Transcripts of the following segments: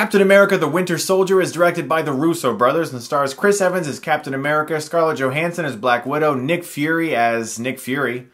Captain America the Winter Soldier is directed by the Russo brothers and stars Chris Evans as Captain America, Scarlett Johansson as Black Widow, Nick Fury as Nick Fury.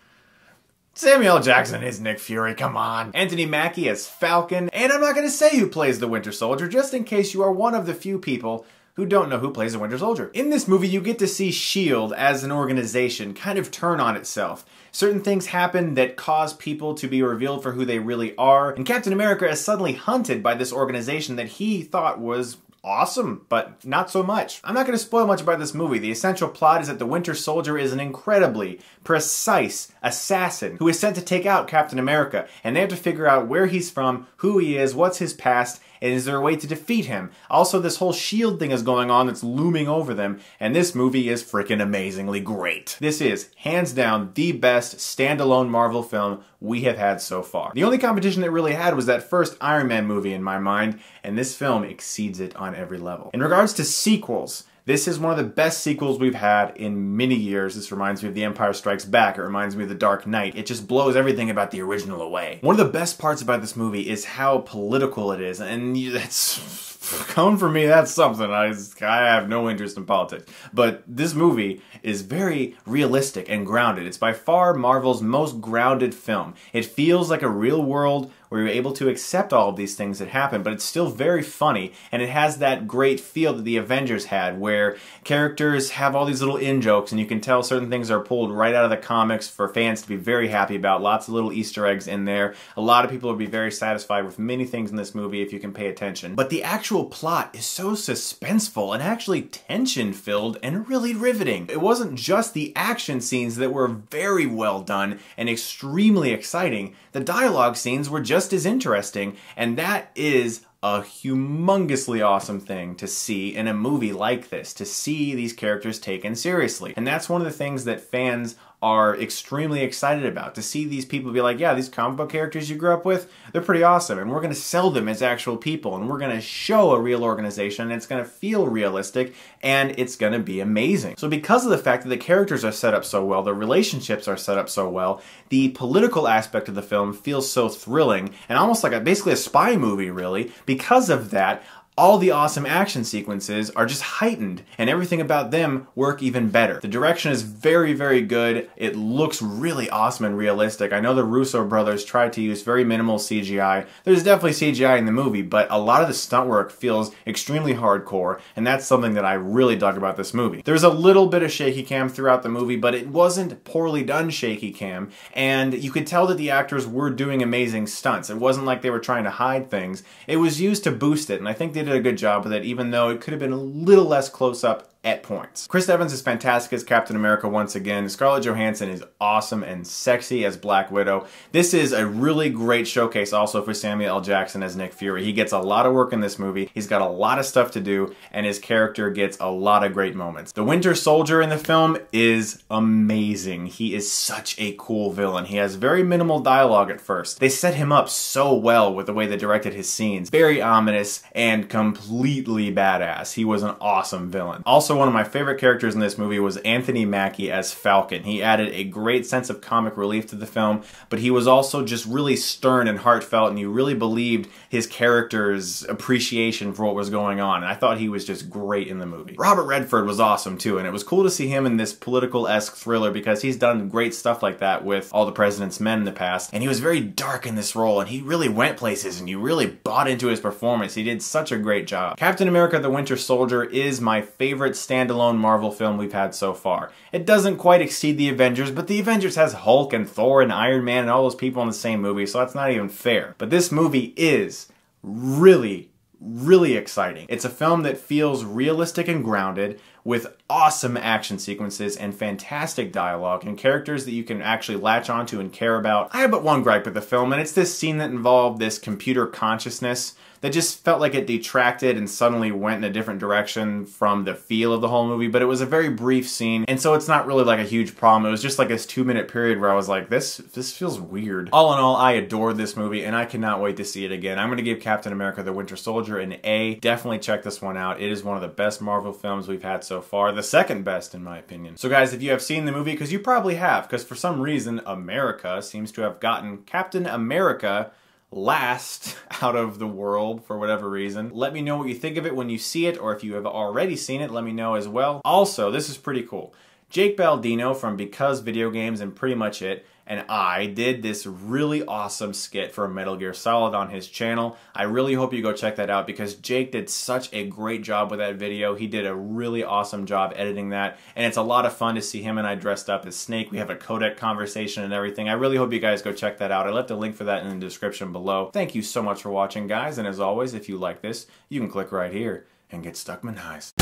Samuel L. Jackson is Nick Fury, come on. Anthony Mackie as Falcon, and I'm not going to say who plays the Winter Soldier, just in case you are one of the few people who don't know who plays the Winter Soldier. In this movie, you get to see S.H.I.E.L.D. as an organization kind of turn on itself. Certain things happen that cause people to be revealed for who they really are, and Captain America is suddenly hunted by this organization that he thought was awesome, but not so much. I'm not going to spoil much about this movie. The essential plot is that the Winter Soldier is an incredibly precise assassin who is sent to take out Captain America, and they have to figure out where he's from, who he is, what's his past, and is there a way to defeat him? Also, this whole S.H.I.E.L.D. thing is going on that's looming over them, and this movie is freaking amazingly great. This is, hands down, the best standalone Marvel film we have had so far. The only competition it really had was that first Iron Man movie in my mind, and this film exceeds it on every level. In regards to sequels, this is one of the best sequels we've had in many years. This reminds me of The Empire Strikes Back. It reminds me of The Dark Knight. It just blows everything about the original away. One of the best parts about this movie is how political it is, and that's... coming from me, that's something. I have no interest in politics. But this movie is very realistic and grounded. It's by far Marvel's most grounded film. It feels like a real world where you're able to accept all of these things that happen, but it's still very funny, and it has that great feel that the Avengers had, where characters have all these little in-jokes, and you can tell certain things are pulled right out of the comics for fans to be very happy about. Lots of little Easter eggs in there. A lot of people will be very satisfied with many things in this movie if you can pay attention. But the actual plot is so suspenseful and actually tension-filled and really riveting. It wasn't just the action scenes that were very well done and extremely exciting. The dialogue scenes were just as interesting, and that is a humongously awesome thing to see in a movie like this, to see these characters taken seriously. And that's one of the things that fans are extremely excited about, to see these people be like, yeah, these comic book characters you grew up with, they're pretty awesome, and we're going to sell them as actual people, and we're going to show a real organization, and it's going to feel realistic, and it's going to be amazing. So because of the fact that the characters are set up so well, the relationships are set up so well, the political aspect of the film feels so thrilling, and almost like basically a spy movie, really. Because of that, all the awesome action sequences are just heightened, and everything about them work even better. The direction is very, very good. It looks really awesome and realistic. I know the Russo brothers tried to use very minimal CGI. There's definitely CGI in the movie, but a lot of the stunt work feels extremely hardcore, and that's something that I really dug about this movie. There's a little bit of shaky cam throughout the movie, but it wasn't poorly done shaky cam, and you could tell that the actors were doing amazing stunts. It wasn't like they were trying to hide things. It was used to boost it, and I think they did a good job with it, even though it could have been a little less close up at points. Chris Evans is fantastic as Captain America once again. Scarlett Johansson is awesome and sexy as Black Widow. This is a really great showcase also for Samuel L. Jackson as Nick Fury. He gets a lot of work in this movie. He's got a lot of stuff to do, and his character gets a lot of great moments. The Winter Soldier in the film is amazing. He is such a cool villain. He has very minimal dialogue at first. They set him up so well with the way they directed his scenes. Very ominous and completely badass. He was an awesome villain. Also, one of my favorite characters in this movie was Anthony Mackie as Falcon. He added a great sense of comic relief to the film, but he was also just really stern and heartfelt, and you really believed his character's appreciation for what was going on. And I thought he was just great in the movie. Robert Redford was awesome too, and it was cool to see him in this political-esque thriller because he's done great stuff like that with All the President's Men in the past, and he was very dark in this role, and he really went places, and you really bought into his performance. He did such a great job. Captain America the Winter Soldier is my favorite standalone Marvel film we've had so far. It doesn't quite exceed the Avengers, but the Avengers has Hulk and Thor and Iron Man and all those people in the same movie, so that's not even fair. But this movie is really exciting. It's a film that feels realistic and grounded, with awesome action sequences and fantastic dialogue and characters that you can actually latch onto and care about. I have but one gripe with the film, and it's this scene that involved this computer consciousness that just felt like it detracted and suddenly went in a different direction from the feel of the whole movie, but it was a very brief scene, and so it's not really like a huge problem. It was just like this 2-minute period where I was like, this feels weird. All in all, I adored this movie, and I cannot wait to see it again. I'm going to give Captain America the Winter Soldier an A. Definitely check this one out. It is one of the best Marvel films we've had so far. The second best, in my opinion. So guys, if you have seen the movie, because you probably have, because for some reason, America seems to have gotten Captain America last out of the world for whatever reason. Let me know what you think of it when you see it, or if you have already seen it, let me know as well. Also, this is pretty cool. Jake Baldino from Because Video Games and Pretty Much It and I did this really awesome skit for Metal Gear Solid on his channel. I really hope you go check that out because Jake did such a great job with that video. He did a really awesome job editing that, and it's a lot of fun to see him and I dressed up as Snake. We have a codec conversation and everything. I really hope you guys go check that out. I left a link for that in the description below. Thank you so much for watching, guys, and as always, if you like this, you can click right here and get Stuckmann-ized.